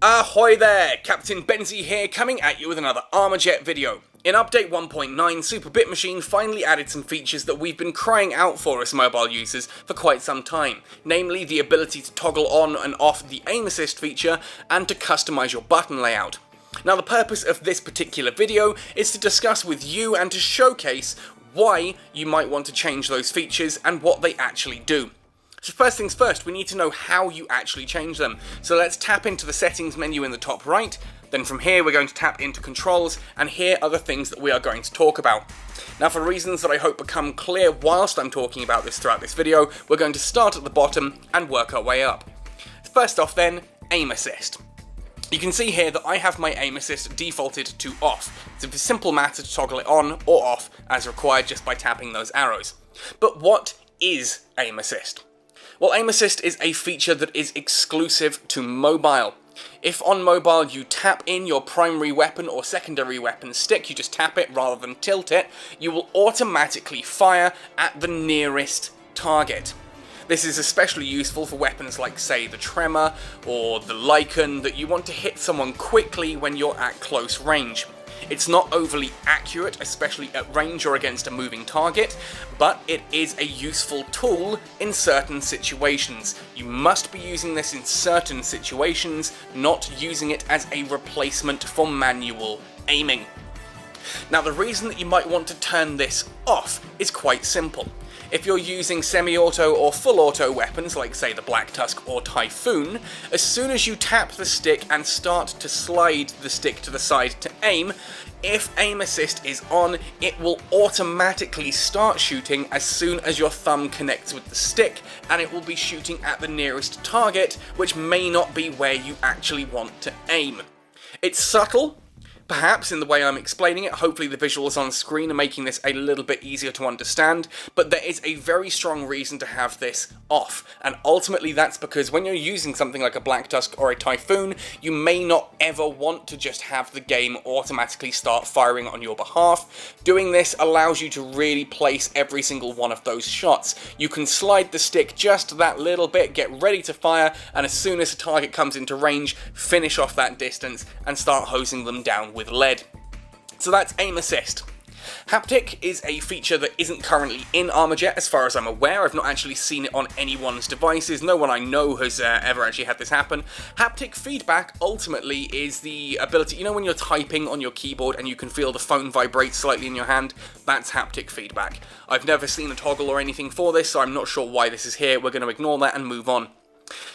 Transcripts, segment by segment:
Ahoy there! Captain Benzie here, coming at you with another Armajet video. In update 1.9, Super Bit Machine finally added some features that we've been crying out for as mobile users for quite some time, namely the ability to toggle on and off the aim assist feature and to customize your button layout. Now the purpose of this particular video is to discuss with you and to showcase why you might want to change those features and what they actually do. So first things first, we need to know how you actually change them. So let's tap into the settings menu in the top right, then from here we're going to tap into controls, and here are the things that we are going to talk about. Now for reasons that I hope become clear whilst I'm talking about this throughout this video, we're going to start at the bottom and work our way up. First off then, aim assist. You can see here that I have my aim assist defaulted to off. It's a simple matter to toggle it on or off as required just by tapping those arrows. But what is aim assist? Well, aim assist is a feature that is exclusive to mobile. If on mobile you tap in your primary weapon or secondary weapon stick, you just tap it rather than tilt it, you will automatically fire at the nearest target. This is especially useful for weapons like, say, the Tremor or the Lycan that you want to hit someone quickly when you're at close range. It's not overly accurate, especially at range or against a moving target, but it is a useful tool in certain situations. You must be using this in certain situations, not using it as a replacement for manual aiming. Now the reason that you might want to turn this off is quite simple. If you're using semi-auto or full auto weapons like, say, the Black Tusk or Typhoon, as soon as you tap the stick and start to slide the stick to the side to aim, if aim assist is on, it will automatically start shooting as soon as your thumb connects with the stick, and it will be shooting at the nearest target, which may not be where you actually want to aim. It's subtle, perhaps in the way I'm explaining it. Hopefully the visuals on screen are making this a little bit easier to understand, but there is a very strong reason to have this off, and ultimately that's because when you're using something like a Black Tusk or a Typhoon, you may not ever want to just have the game automatically start firing on your behalf. Doing this allows you to really place every single one of those shots. You can slide the stick just that little bit, get ready to fire, and as soon as a target comes into range, finish off that distance and start hosing them down with lead. So that's aim assist. Haptic is a feature that isn't currently in Armajet as far as I'm aware. I've not actually seen it on anyone's devices. No one I know has ever actually had this happen. Haptic feedback ultimately is the ability, you know when you're typing on your keyboard and you can feel the phone vibrate slightly in your hand? That's haptic feedback. I've never seen a toggle or anything for this, so I'm not sure why this is here. We're going to ignore that and move on.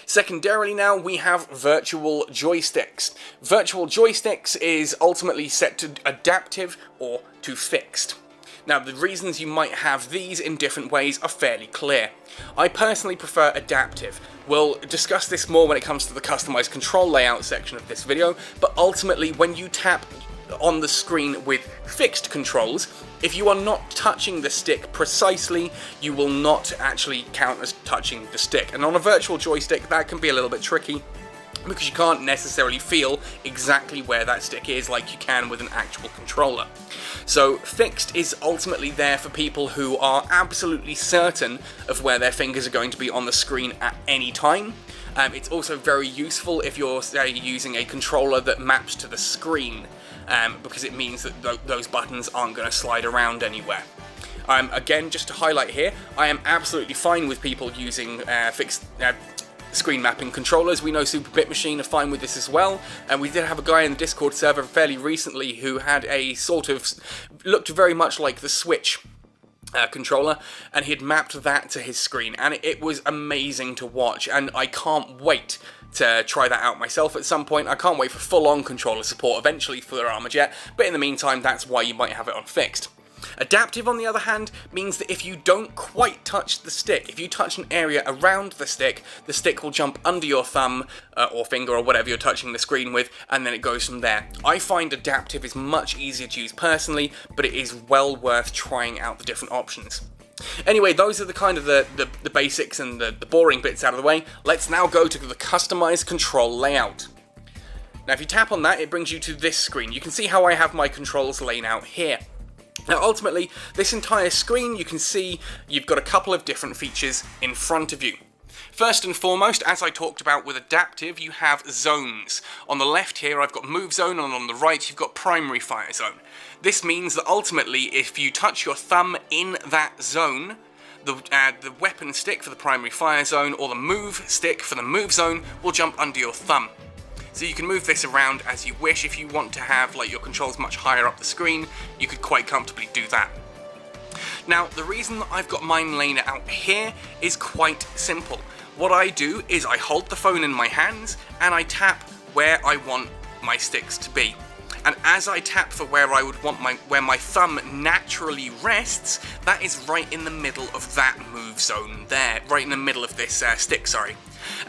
Secondarily now, we have virtual joysticks. Virtual joysticks is ultimately set to adaptive or to fixed. Now the reasons you might have these in different ways are fairly clear. I personally prefer adaptive. We'll discuss this more when it comes to the customized control layout section of this video, but ultimately when you tap on the screen with fixed controls, if you are not touching the stick precisely, you will not actually count as touching the stick. And on a virtual joystick, that can be a little bit tricky because you can't necessarily feel exactly where that stick is like you can with an actual controller. So fixed is ultimately there for people who are absolutely certain of where their fingers are going to be on the screen at any time. It's also very useful if you're, say, using a controller that maps to the screen, because it means that those buttons aren't going to slide around anywhere. Again, just to highlight here, I am absolutely fine with people using fixed screen mapping controllers. We know Super Bit Machine are fine with this as well, and we did have a guy in the Discord server fairly recently who had a sort of, looked very much like the Switch controller, and he had mapped that to his screen, and it was amazing to watch, and I can't wait to try that out myself at some point. I can't wait for full-on controller support eventually for Armajet, but in the meantime that's why you might have it on fixed. Adaptive, on the other hand, means that if you don't quite touch the stick, if you touch an area around the stick will jump under your thumb or finger or whatever you're touching the screen with, and then it goes from there. I find adaptive is much easier to use personally, but it is well worth trying out the different options. Anyway, those are the kind of the basics and the boring bits out of the way. Let's now go to the customized control layout. Now if you tap on that, it brings you to this screen. You can see how I have my controls laid out here. Now ultimately, this entire screen, you can see you've got a couple of different features in front of you. First and foremost, as I talked about with adaptive, you have zones. On the left here I've got move zone, and on the right you've got primary fire zone. This means that ultimately if you touch your thumb in that zone, the weapon stick for the primary fire zone or the move stick for the move zone will jump under your thumb. So you can move this around as you wish. If you want to have like your controls much higher up the screen, you could quite comfortably do that. Now, the reason that I've got mine laying out here is quite simple. What I do is I hold the phone in my hands and I tap where I want my sticks to be. And as I tap for where I would want where my thumb naturally rests, that is right in the middle of that move zone there, right in the middle of this stick, sorry.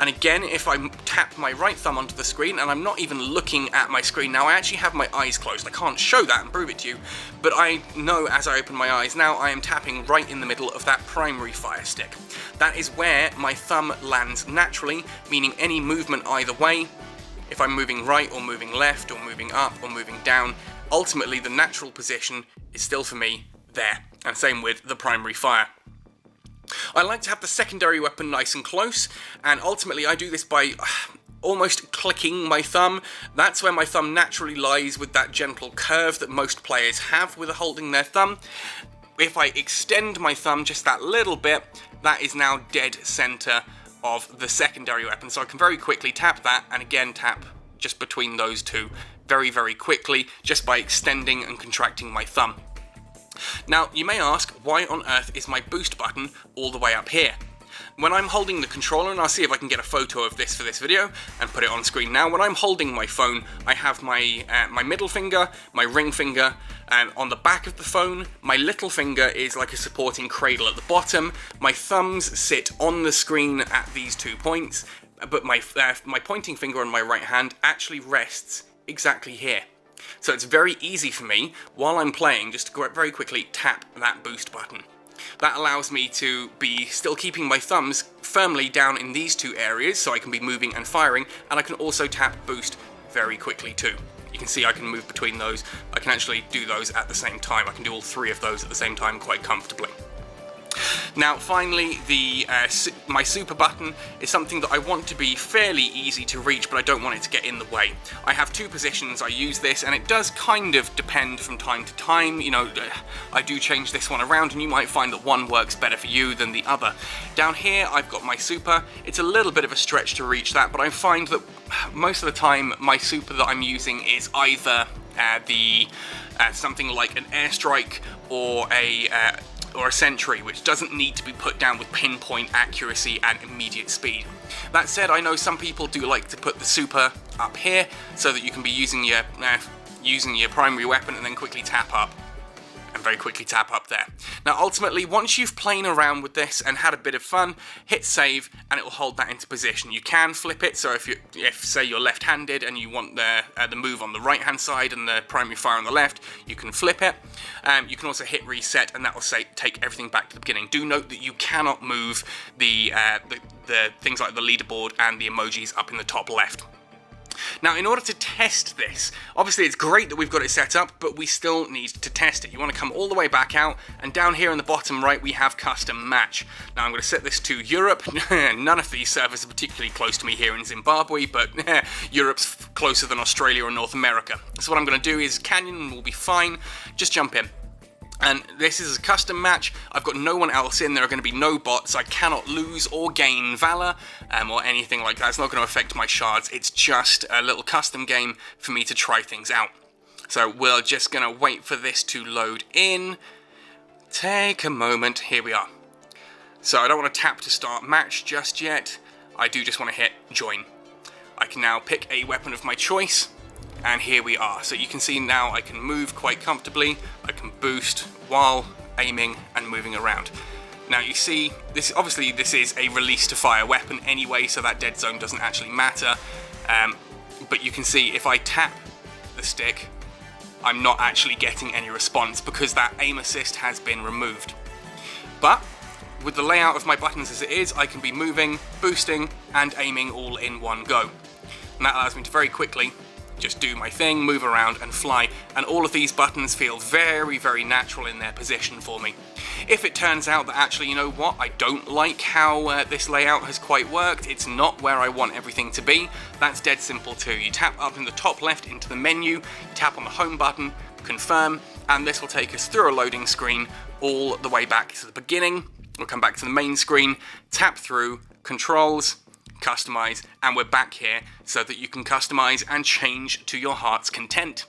And again, if I tap my right thumb onto the screen, and I'm not even looking at my screen now, I actually have my eyes closed. I can't show that and prove it to you, but I know as I open my eyes now, I am tapping right in the middle of that primary fire stick. That is where my thumb lands naturally, meaning any movement either way, if I'm moving right or moving left or moving up or moving down, ultimately the natural position is still for me there. And same with the primary fire. I like to have the secondary weapon nice and close, and ultimately I do this by almost clicking my thumb. That's where my thumb naturally lies, with that gentle curve that most players have with holding their thumb. If I extend my thumb just that little bit, that is now dead center of the secondary weapon. So I can very quickly tap that, and again tap just between those two very, very quickly, just by extending and contracting my thumb. Now, you may ask, why on earth is my boost button all the way up here? When I'm holding the controller, and I'll see if I can get a photo of this for this video and put it on screen now, when I'm holding my phone, I have my middle finger, my ring finger, on the back of the phone. My little finger is like a supporting cradle at the bottom. My thumbs sit on the screen at these 2 points, but my pointing finger on my right hand actually rests exactly here. So it's very easy for me, while I'm playing, just to very quickly tap that boost button. That allows me to be still keeping my thumbs firmly down in these two areas, so I can be moving and firing, and I can also tap boost very quickly too. You can see I can move between those. I can actually do those at the same time. I can do all three of those at the same time quite comfortably. Now finally, my super button is something that I want to be fairly easy to reach, but I don't want it to get in the way. I have two positions I use this, and it does kind of depend from time to time. You know, I do change this one around, and you might find that one works better for you than the other. Down here I've got my super. It's a little bit of a stretch to reach that, but I find that most of the time my super that I'm using is either something like an airstrike or a sentry, which doesn't need to be put down with pinpoint accuracy and immediate speed. That said, I know some people do like to put the super up here so that you can be using your primary weapon and then quickly tap up, and very quickly tap up there. Now ultimately, once you've played around with this and had a bit of fun, hit save and it will hold that into position. You can flip it, so if say you're left-handed and you want the move on the right-hand side and the primary fire on the left, you can flip it. You can also hit reset, and that will take everything back to the beginning. Do note that you cannot move the things like the leaderboard and the emojis up in the top left. Now, in order to test this, obviously it's great that we've got it set up, but we still need to test it. You want to come all the way back out, and down here in the bottom right we have custom match. Now I'm going to set this to Europe. None of these servers are particularly close to me here in Zimbabwe, but Europe's closer than Australia or North America. So what I'm going to do is Canyon will be fine, just jump in. And this is a custom match. I've got no one else in. There are going to be no bots. I cannot lose or gain valor or anything like that. It's not going to affect my shards. It's just a little custom game for me to try things out. So we're just going to wait for this to load in. Take a moment. Here we are. So I don't want to tap to start match just yet. I do just want to hit join. I can now pick a weapon of my choice. And here we are. So you can see now I can move quite comfortably. I can boost while aiming and moving around. Now you see, this is a release to fire weapon anyway, so that dead zone doesn't actually matter. But you can see if I tap the stick, I'm not actually getting any response because that aim assist has been removed. But with the layout of my buttons as it is, I can be moving, boosting, and aiming all in one go. And that allows me to very quickly just do my thing, move around and fly, and all of these buttons feel very, very natural in their position for me. If it turns out that actually, you know what, I don't like how this layout has quite worked, it's not where I want everything to be, that's dead simple too. You tap up in the top left into the menu, you tap on the home button, confirm, and this will take us through a loading screen all the way back to the beginning. We'll come back to the main screen, tap through, controls, customize, and we're back here so that you can customize and change to your heart's content.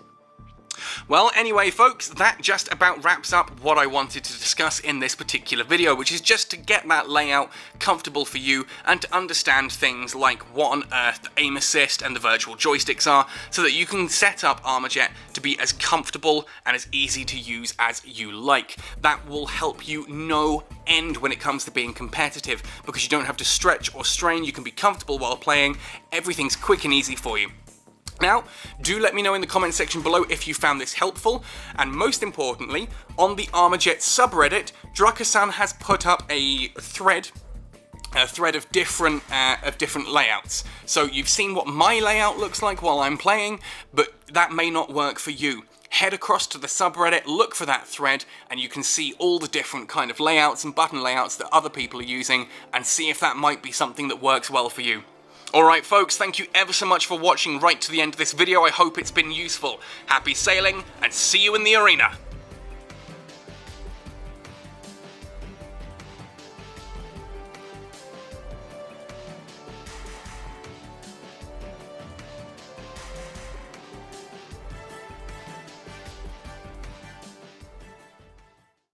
Well, anyway, folks, that just about wraps up what I wanted to discuss in this particular video, which is just to get that layout comfortable for you and to understand things like what on earth the aim assist and the virtual joysticks are, so that you can set up Armajet to be as comfortable and as easy to use as you like. That will help you no end when it comes to being competitive, because you don't have to stretch or strain, you can be comfortable while playing, everything's quick and easy for you. Now, do let me know in the comment section below if you found this helpful, and most importantly, on the Armajet subreddit, Drucker-san has put up a thread of different layouts. So you've seen what my layout looks like while I'm playing, but that may not work for you. Head across to the subreddit, look for that thread, and you can see all the different kind of layouts and button layouts that other people are using, and see if that might be something that works well for you. Alright folks, thank you ever so much for watching right to the end of this video. I hope it's been useful. Happy sailing, and see you in the arena!